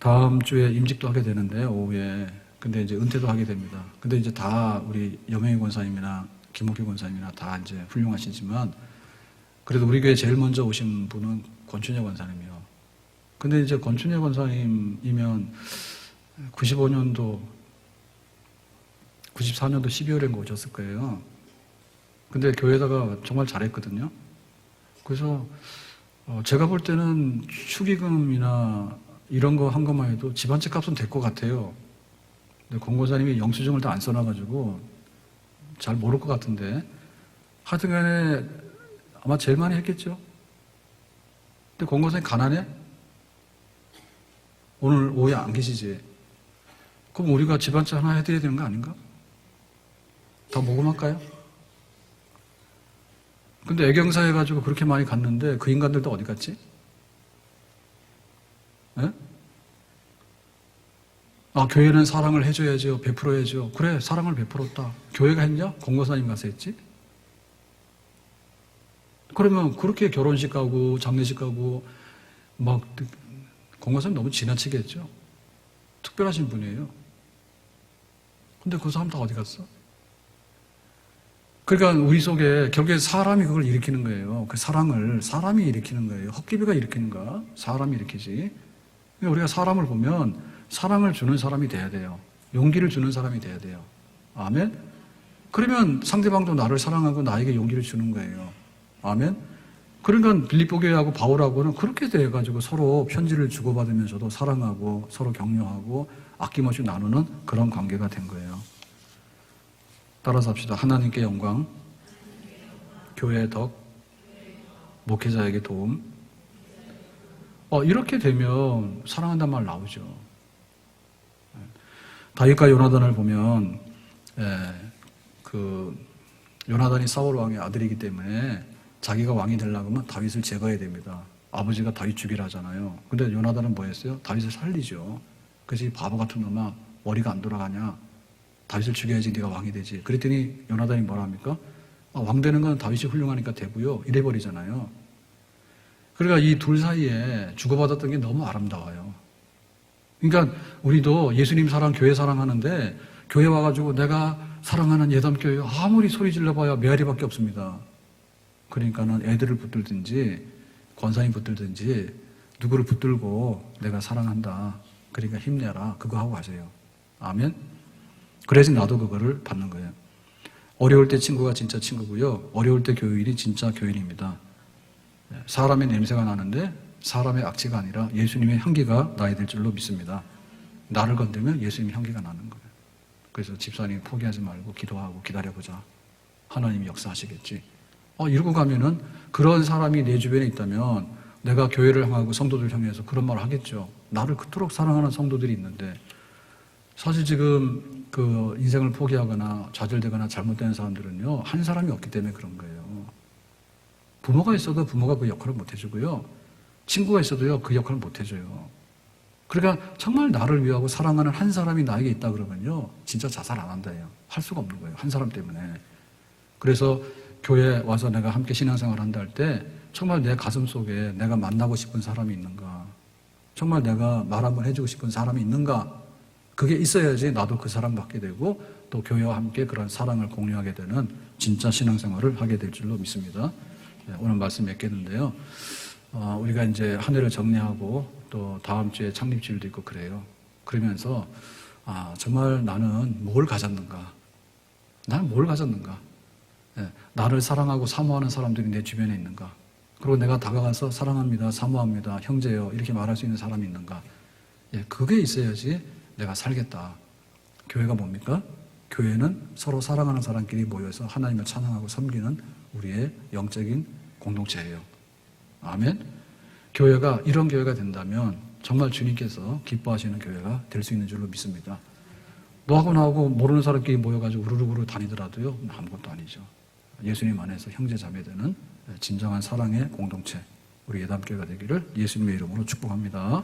다음 주에 임직도 하게 되는데 오후에 근데 이제 은퇴도 하게 됩니다. 근데 이제 다 우리 여명희 권사님이나 김옥규 권사님이나 다 이제 훌륭하시지만 그래도 우리 교회 제일 먼저 오신 분은 권춘혜 권사님이요. 근데 이제 권춘혜 권사님이면 95년도 94년도 12월에 오셨을 거예요. 근데 교회에다가 정말 잘했거든요. 그래서 제가 볼 때는 축의금이나 이런 거 한 것만 해도 집안채 값은 될 것 같아요. 근데 권고사님이 영수증을 다 안 써놔가지고 잘 모를 것 같은데 하여튼 간에 아마 제일 많이 했겠죠. 근데 권고사님 가난해? 오늘 오후에 안 계시지? 그럼 우리가 집안채 하나 해드려야 되는 거 아닌가? 다 모금할까요? 근데 애경사 해가지고 그렇게 많이 갔는데 그 인간들도 어디 갔지? 네? 교회는 사랑을 해줘야죠. 베풀어야죠. 그래, 사랑을 베풀었다. 교회가 했냐? 권고사님 가서 했지? 그러면 그렇게 결혼식 가고 장례식 가고 막 권고사님 너무 지나치게 했죠. 특별하신 분이에요. 근데 그 사람 다 어디 갔어? 그러니까 우리 속에 결국에 사람이 그걸 일으키는 거예요. 그 사랑을 사람이 일으키는 거예요. 헛기비가 일으키는가? 사람이 일으키지. 그러니까 우리가 사람을 보면 사랑을 주는 사람이 돼야 돼요. 용기를 주는 사람이 돼야 돼요. 아멘? 그러면 상대방도 나를 사랑하고 나에게 용기를 주는 거예요. 아멘? 그러니까 빌립보 교회하고 바울하고는 그렇게 돼가지고 서로 편지를 주고받으면서도 사랑하고 서로 격려하고 아낌없이 나누는 그런 관계가 된 거예요. 따라서 합시다. 하나님께 영광, 교회의 덕, 목회자에게 도움. 이렇게 되면 사랑한다는 말 나오죠. 다윗과 요나단을 보면 요나단이 사울 왕의 아들이기 때문에 자기가 왕이 되려고 하면 다윗을 제거해야 됩니다. 아버지가 다윗 죽이라 하잖아요. 근데 요나단은 뭐 했어요? 다윗을 살리죠. 그래서 이 바보 같은 놈아, 머리가 안 돌아가냐? 다윗을 죽여야지 네가 왕이 되지. 그랬더니 요나단이 뭐라 합니까? 왕 되는 건 다윗이 훌륭하니까 되고요. 이래버리잖아요. 그러니까 이 둘 사이에 주고받았던 게 너무 아름다워요. 그러니까 우리도 예수님 사랑, 교회 사랑하는데 교회 와가지고 내가 사랑하는 예담교회 아무리 소리 질러봐야 메아리밖에 없습니다. 그러니까는 애들을 붙들든지 권사님 붙들든지 누구를 붙들고 내가 사랑한다. 그러니까 힘내라. 그거 하고 가세요. 아멘. 그래서 나도 그거를 받는 거예요. 어려울 때 친구가 진짜 친구고요. 어려울 때 교인이 진짜 교인입니다. 사람의 냄새가 나는데 사람의 악취가 아니라 예수님의 향기가 나야 될 줄로 믿습니다. 나를 건들면 예수님의 향기가 나는 거예요. 그래서 집사님 포기하지 말고 기도하고 기다려보자. 하나님이 역사하시겠지. 이러고 가면은 그런 사람이 내 주변에 있다면 내가 교회를 향하고 성도들 향해서 그런 말을 하겠죠. 나를 그토록 사랑하는 성도들이 있는데 사실 지금 그 인생을 포기하거나 좌절되거나 잘못되는 사람들은요, 한 사람이 없기 때문에 그런 거예요. 부모가 있어도 부모가 그 역할을 못 해주고요. 친구가 있어도요, 그 역할을 못 해줘요. 그러니까 정말 나를 위하고 사랑하는 한 사람이 나에게 있다 그러면요, 진짜 자살 안 한다예요. 할 수가 없는 거예요. 한 사람 때문에. 그래서 교회에 와서 내가 함께 신앙생활을 한다 할 때 정말 내 가슴 속에 내가 만나고 싶은 사람이 있는가? 정말 내가 말 한번 해주고 싶은 사람이 있는가? 그게 있어야지 나도 그 사람 받게 되고 또 교회와 함께 그런 사랑을 공유하게 되는 진짜 신앙생활을 하게 될 줄로 믿습니다. 오늘 말씀 맺겠는데요. 우리가 이제 한 해를 정리하고 또 다음 주에 창립주일도 있고 그래요. 그러면서 정말 나는 뭘 가졌는가? 나는 뭘 가졌는가? 나를 사랑하고 사모하는 사람들이 내 주변에 있는가? 그리고 내가 다가가서 사랑합니다, 사모합니다, 형제요 이렇게 말할 수 있는 사람이 있는가? 그게 있어야지 내가 살겠다. 교회가 뭡니까? 교회는 서로 사랑하는 사람끼리 모여서 하나님을 찬양하고 섬기는 우리의 영적인 공동체예요. 아멘. 교회가 이런 교회가 된다면 정말 주님께서 기뻐하시는 교회가 될 수 있는 줄로 믿습니다. 너하고 나하고 모르는 사람끼리 모여가지고 우르르 다니더라도요, 아무것도 아니죠. 예수님 안에서 형제 자매되는 진정한 사랑의 공동체, 우리 예담교회가 되기를 예수님의 이름으로 축복합니다.